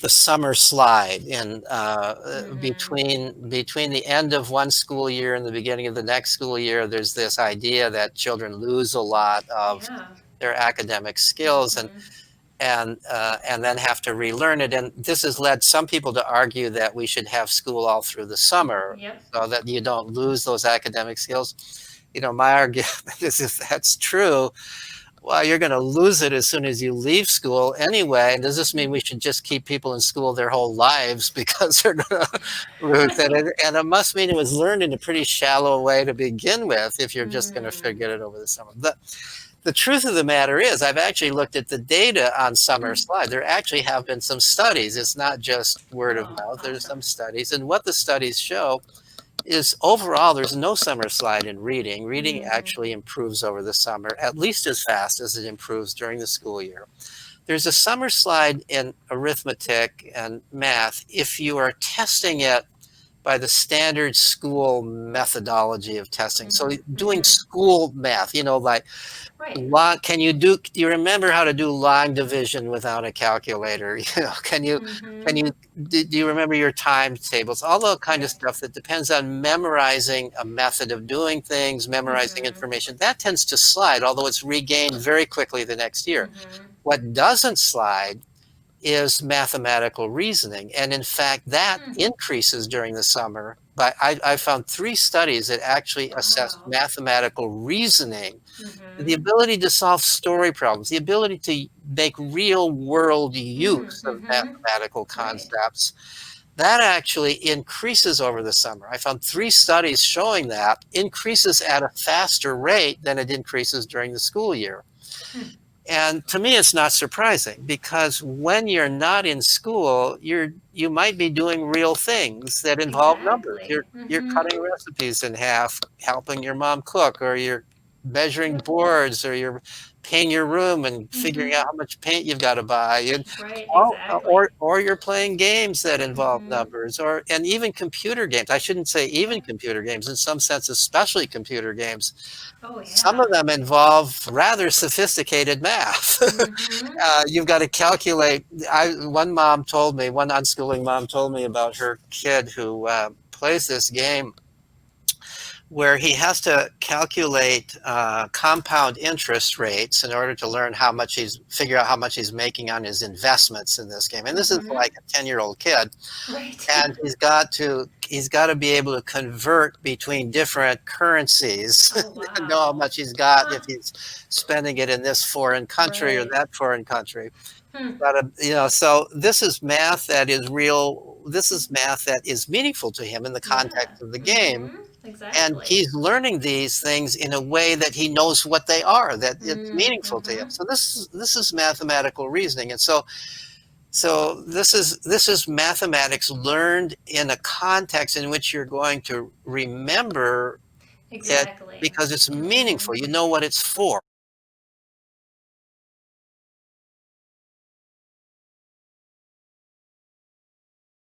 the summer slide in Mhm. between the end of one school year and the beginning of the next school year. There's this idea that children lose a lot of Yeah. their academic skills Mhm. and then have to relearn it. And this has led some people to argue that we should have school all through the summer Yep. so that you don't lose those academic skills. My argument is if that's true, well, you're going to lose it as soon as you leave school anyway. And does this mean we Mm. should just keep people in school their whole lives because they're going to lose it? And it must mean it was learned in a pretty shallow way to begin with if you're just going to Mm. forget it over the summer. The truth of the matter is, I've actually looked at the data on summer slide. There actually have been some studies. It's not just word of Oh, mouth. There's some awesome. studies. And what the studies show is overall, there's no summer slide in reading. Reading Mm. actually improves over the summer, at least as fast as it improves during the school year. There's a summer slide in arithmetic and math if you are testing it by the standard school methodology of testing. So Mhm. doing Mhm. school math, like Right. log, do you remember how to do long division without a calculator? Can you Mhm. do you remember your timetables? All that kind of Yep. stuff that depends on memorizing a method of doing things, memorizing Mhm. information. That tends to slide, although it's regained very quickly the next year. Mhm. What doesn't slide is mathematical reasoning. And in fact, that Hmm. increases during the summer. But I found three studies that actually assessed Wow. mathematical reasoning, the Mhm. ability to solve story problems, the ability to make real world Mm. use of Mhm. mathematical Right. concepts. That actually increases over the summer. I found three studies showing that increases at a faster rate than it increases during the school year. Hmm. And to me, it's not surprising because when you're not in school, you might be doing real things that involve numbers. You're Exactly. you're Mhm. cutting recipes in half, helping your mom cook, or you're measuring boards, or you're painting your room and figuring out Mhm. how much paint you've got to buy. And Right, all, exactly. or you're playing games that involve Mhm. numbers, and even computer games. I shouldn't say even Yep. computer games, in some sense, especially computer games. Oh, Some of yeah. them involve rather sophisticated math. Mhm. You've got to calculate. One unschooling mom told me about her kid who plays this game where he has to calculate compound interest rates in order to learn figure out how much he's making on his investments in this game. And this is like Mhm. a 10-year-old kid, Right. and he's got to be able to convert between different currencies Oh, and know how wow. much he's got if Huh. he's spending it in this foreign country or Right. that foreign country. Hmm. So this is math that is real. This is math that is meaningful to him in the Yeah. context of the game, Mhm. and Exactly. he's learning these things in a way that he knows what they are, that it's Mm. meaningful to him. Mhm. So this is mathematical reasoning. And so this is mathematics learned in a context in which you're going to remember it Exactly. because it's meaningful. Mhm. You know what it's for.